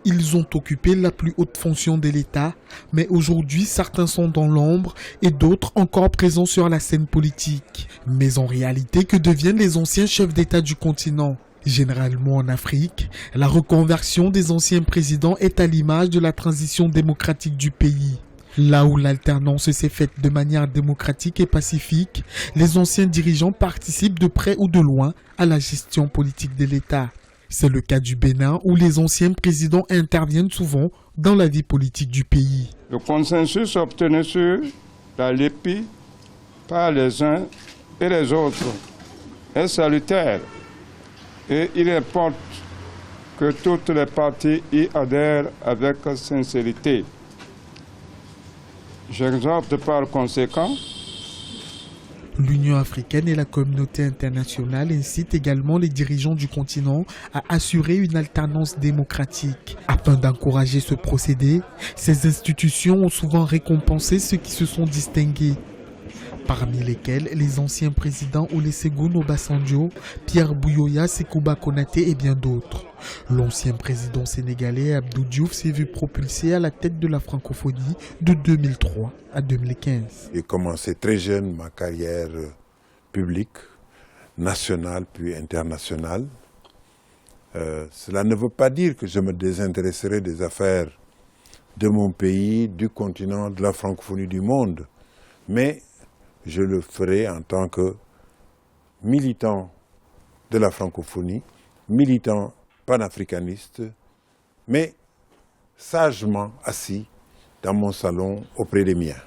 Ils ont occupé la plus haute fonction de l'État, mais aujourd'hui certains sont dans l'ombre et d'autres encore présents sur la scène politique. Mais en réalité, que deviennent les anciens chefs d'État du continent ? Généralement en Afrique, la reconversion des anciens présidents est à l'image de la transition démocratique du pays. Là où l'alternance s'est faite de manière démocratique et pacifique, les anciens dirigeants participent de près ou de loin à la gestion politique de l'État. C'est le cas du Bénin où les anciens présidents interviennent souvent dans la vie politique du pays. Le consensus obtenu sur la LEPI par les uns et les autres est salutaire et il importe que toutes les parties y adhèrent avec sincérité. J'exhorte par conséquent l'Union africaine et la communauté internationale incitent également les dirigeants du continent à assurer une alternance démocratique. Afin d'encourager ce procédé, ces institutions ont souvent récompensé ceux qui se sont distingués, parmi lesquels les anciens présidents Olusegun Obasanjo, Pierre Buyoya, Sékouba Konaté et bien d'autres. L'ancien président sénégalais Abdou Diouf s'est vu propulsé à la tête de la francophonie de 2003 à 2015. J'ai commencé très jeune ma carrière publique, nationale puis internationale. Cela ne veut pas dire que je me désintéresserai des affaires de mon pays, du continent, de la francophonie du monde, mais je le ferai en tant que militant de la francophonie, militant panafricaniste, mais sagement assis dans mon salon auprès des miens.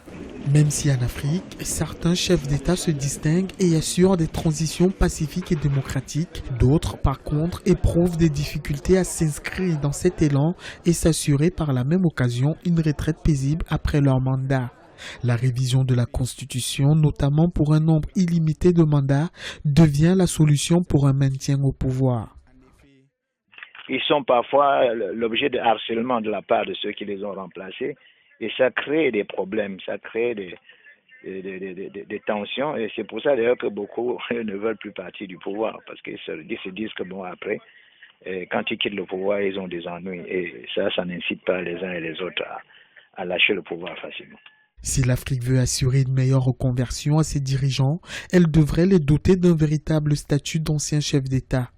Même si en Afrique, certains chefs d'État se distinguent et assurent des transitions pacifiques et démocratiques, d'autres, par contre, éprouvent des difficultés à s'inscrire dans cet élan et s'assurer par la même occasion une retraite paisible après leur mandat. La révision de la Constitution, notamment pour un nombre illimité de mandats, devient la solution pour un maintien au pouvoir. Ils sont parfois l'objet de harcèlement de la part de ceux qui les ont remplacés et ça crée des problèmes, ça crée des tensions et c'est pour ça d'ailleurs que beaucoup ne veulent plus partir du pouvoir parce qu'ils se disent que bon après, quand ils quittent le pouvoir, ils ont des ennuis et ça n'incite pas les uns et les autres à lâcher le pouvoir facilement. Si l'Afrique veut assurer une meilleure reconversion à ses dirigeants, elle devrait les doter d'un véritable statut d'ancien chef d'État.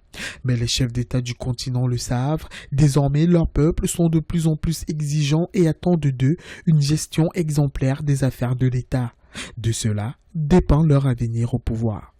Mais les chefs d'État du continent le savent, désormais leurs peuples sont de plus en plus exigeants et attendent d'eux une gestion exemplaire des affaires de l'État. De cela dépend leur avenir au pouvoir.